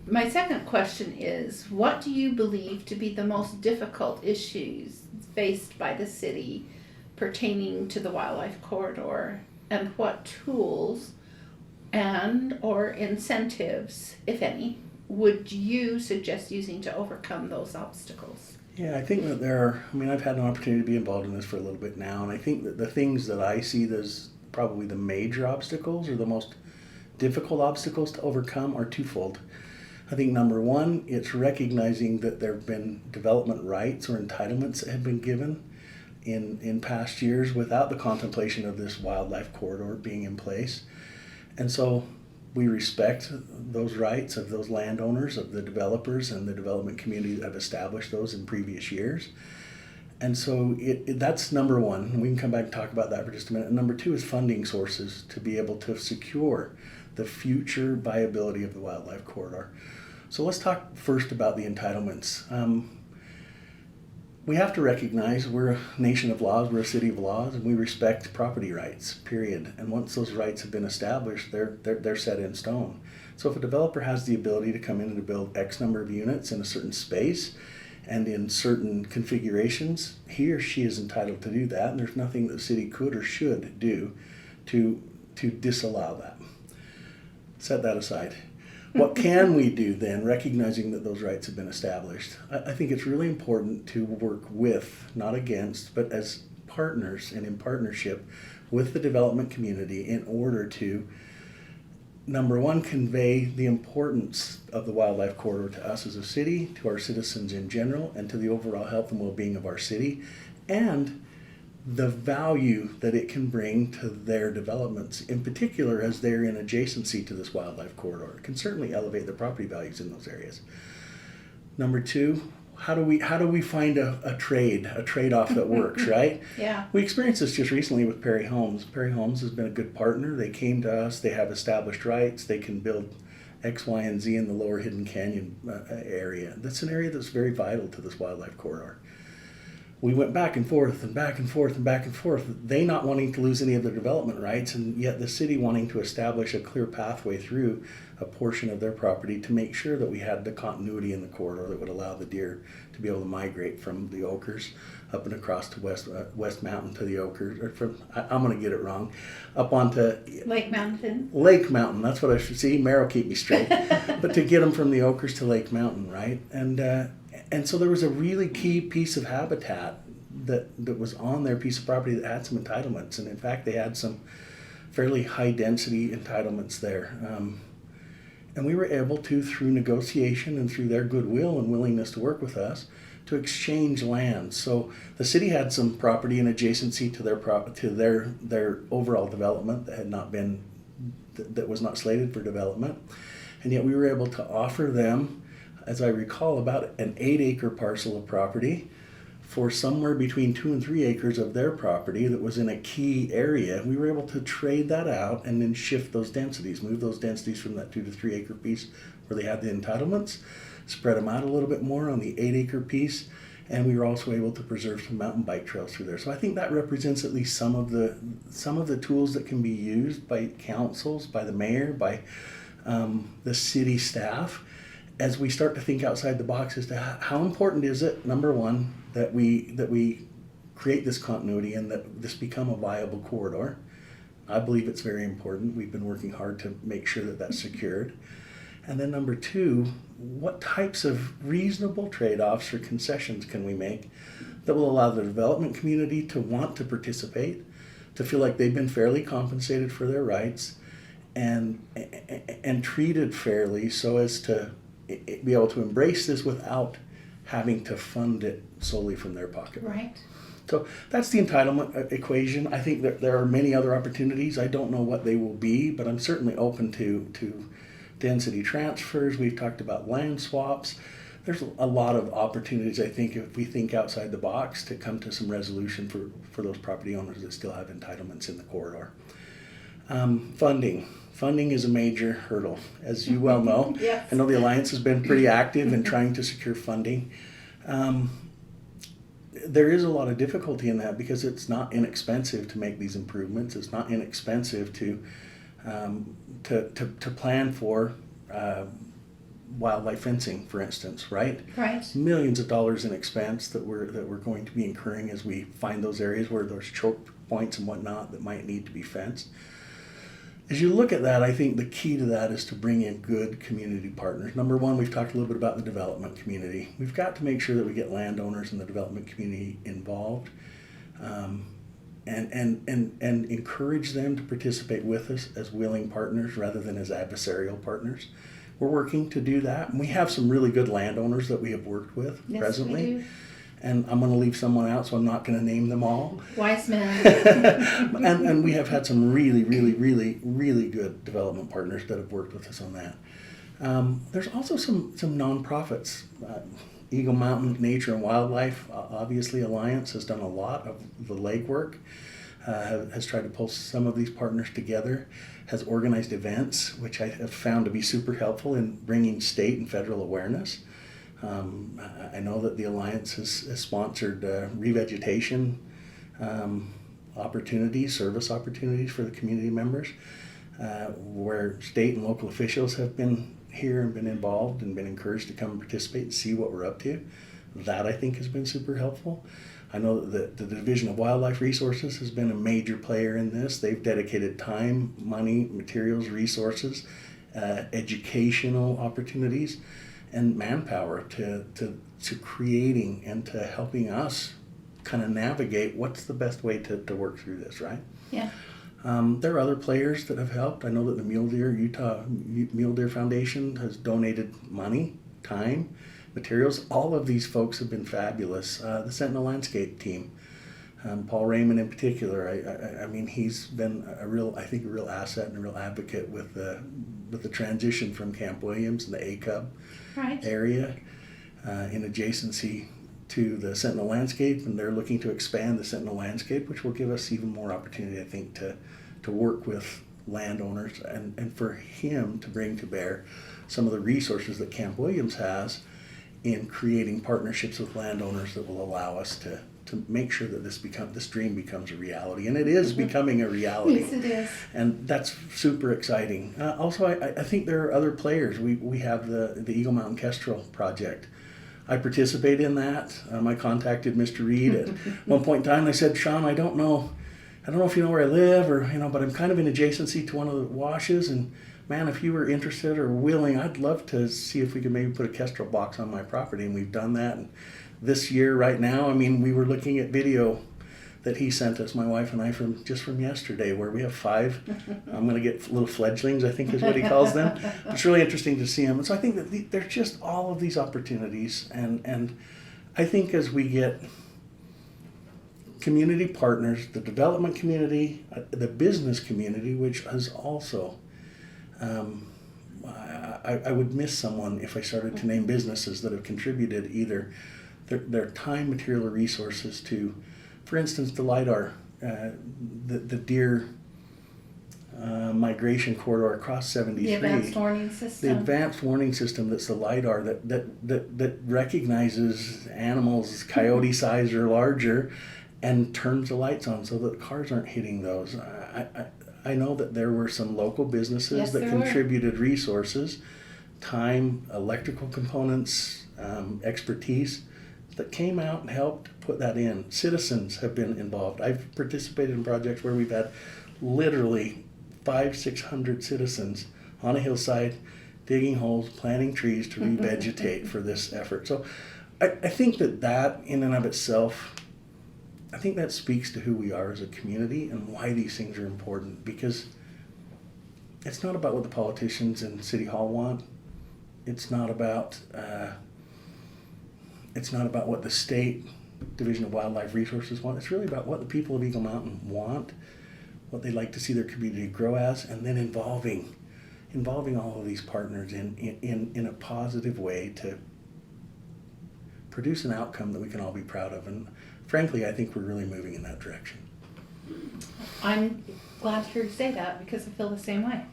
My second question is, what do you believe to be the most difficult issues faced by the city pertaining to the wildlife corridor, and what tools and or incentives, if any, would you suggest using to overcome those obstacles? Yeah, I think that I've had an opportunity to be involved in this for a little bit now, and I think that the things that I see as probably the major obstacles or the most difficult obstacles to overcome are twofold. I think number one, it's recognizing that there have been development rights or entitlements that have been given in past years without the contemplation of this wildlife corridor being in place. And so we respect those rights of those landowners, of the developers and the development community that have established those in previous years. And so that's number one. We can come back and talk about that for just a minute. And number two is funding sources to be able to secure the future viability of the wildlife corridor. So let's talk first about the entitlements. We have to recognize we're a nation of laws, we're a city of laws, and we respect property rights, period. And once those rights have been established, they're set in stone. So if a developer has the ability to come in and to build X number of units in a certain space and in certain configurations, he or she is entitled to do that, and there's nothing that the city could or should do to disallow that. Set that aside. What can we do then, recognizing that those rights have been established? I think it's really important to work with, not against, but as partners and in partnership with the development community in order to, number one, convey the importance of the wildlife corridor to us as a city, to our citizens in general, and to the overall health and well-being of our city, and the value that it can bring to their developments, in particular as they're in adjacency to this wildlife corridor. It can certainly elevate the property values in those areas. Number two, how do we find a trade-off that works, right? Yeah. We experienced this just recently with Perry Homes. Perry Homes has been a good partner. They came to us, they have established rights, they can build X, Y, and Z in the lower Hidden Canyon area. That's an area that's very vital to this wildlife corridor. We went back and forth and back and forth and back and forth, they not wanting to lose any of their development rights, and yet the city wanting to establish a clear pathway through a portion of their property to make sure that we had the continuity in the corridor that would allow the deer to be able to migrate from the Oakers up and across to West Mountain to the Oakers, or I'm going to get it wrong, up onto Lake Mountain. Lake Mountain, that's what I should see. Mary will keep me straight. But to get them from the Oakers to Lake Mountain, right? And so there was a really key piece of habitat that was on their piece of property that had some entitlements. And in fact, they had some fairly high density entitlements there. And we were able to, through negotiation and through their goodwill and willingness to work with us, to exchange land. So the city had some property in adjacency to their overall development that was not slated for development. And yet we were able to offer them, as I recall, about an 8-acre parcel of property for somewhere between 2 and 3 acres of their property that was in a key area. We were able to trade that out and then shift those densities, move those densities from that 2 to 3 acre piece where they had the entitlements, spread them out a little bit more on the 8-acre piece, and we were also able to preserve some mountain bike trails through there. So I think that represents at least some of the tools that can be used by councils, by the mayor, by the city staff, as we start to think outside the box as to how important is it, number one, that we create this continuity and that this become a viable corridor. I believe it's very important. We've been working hard to make sure that that's secured. And then number two, what types of reasonable trade-offs or concessions can we make that will allow the development community to want to participate, to feel like they've been fairly compensated for their rights and treated fairly so as to be able to embrace this without having to fund it solely from their pocket. Right. So that's the entitlement equation. I think that there are many other opportunities. I don't know what they will be, but I'm certainly open to density transfers. We've talked about land swaps. There's a lot of opportunities, I think, if we think outside the box, to come to some resolution for those property owners that still have entitlements in the corridor. Funding is a major hurdle, as you well know. Yes. I know the Alliance has been pretty active in trying to secure funding. There is a lot of difficulty in that because it's not inexpensive to make these improvements. It's not inexpensive to plan for wildlife fencing, for instance, right? Right. Millions of dollars in expense that we're going to be incurring as we find those areas where there's choke points and whatnot that might need to be fenced. As you look at that, I think the key to that is to bring in good community partners. Number one, we've talked a little bit about the development community. We've got to make sure that we get landowners and the development community involved, and encourage them to participate with us as willing partners rather than as adversarial partners. We're working to do that, and we have some really good landowners that we have worked with presently. We do. And I'm going to leave someone out, so I'm not going to name them all. Wise man. and we have had some really good development partners that have worked with us on that. There's also some nonprofits. Eagle Mountain Nature and Wildlife, obviously Alliance has done a lot of the legwork, has tried to pull some of these partners together, has organized events, which I have found to be super helpful in bringing state and federal awareness. I know that the Alliance has sponsored revegetation opportunities, service opportunities for the community members, where state and local officials have been here and been involved and been encouraged to come and participate and see what we're up to. That, I think, has been super helpful. I know that the Division of Wildlife Resources has been a major player in this. They've dedicated time, money, materials, resources, educational opportunities, and manpower to creating and to helping us kind of navigate what's the best way to work through this, right? Yeah. There are other players that have helped. I know that the Utah Mule Deer Foundation has donated money, time, materials. All of these folks have been fabulous. The Sentinel Landscape team, Paul Raymond in particular, I mean, he's been a real asset and a real advocate with the transition from Camp Williams and the ACUB area in adjacency to the Sentinel Landscape, and they're looking to expand the Sentinel Landscape, which will give us even more opportunity, I think, to work with landowners and for him to bring to bear some of the resources that Camp Williams has in creating partnerships with landowners that will allow us to make sure that this dream becomes a reality. And it is becoming a reality. Yes, it is. And that's super exciting. Also, I think there are other players. We have the Eagle Mountain Kestrel project. I participate in that. I contacted Mr. Reed at one point in time. I said, Sean, I don't know if you know where I live, or but I'm kind of in adjacency to one of the washes, and man, if you were interested or willing, I'd love to see if we could maybe put a kestrel box on my property. And we've done that. And this year, right now, I mean, we were looking at video that he sent us, my wife and I, from yesterday, where we have 5. I'm going to get little fledglings, I think is what he calls them. It's really interesting to see them. And so I think that there's just all of these opportunities. And I think as we get community partners, the development community, the business community, which is also, I would miss someone if I started to name businesses that have contributed either their time, material, or resources to, for instance, the LIDAR, the deer migration corridor across 73. The advanced warning system. The advanced warning system that's the LIDAR that recognizes animals coyote size or larger and turns the lights on so that cars aren't hitting those. I know that there were some local businesses that contributed resources, time, electrical components, expertise, that came out and helped put that in. Citizens have been involved. I've participated in projects where we've had literally 500-600 citizens on a hillside digging holes, planting trees to revegetate for this effort. So I think that in and of itself, I think that speaks to who we are as a community and why these things are important, because it's not about what the politicians in City Hall want. It's not about what the state Division of Wildlife Resources want. It's really about what the people of Eagle Mountain want, what they'd like to see their community grow as, and then involving all of these partners in a positive way to produce an outcome that we can all be proud of. And frankly, I think we're really moving in that direction. I'm glad to hear you say that, because I feel the same way.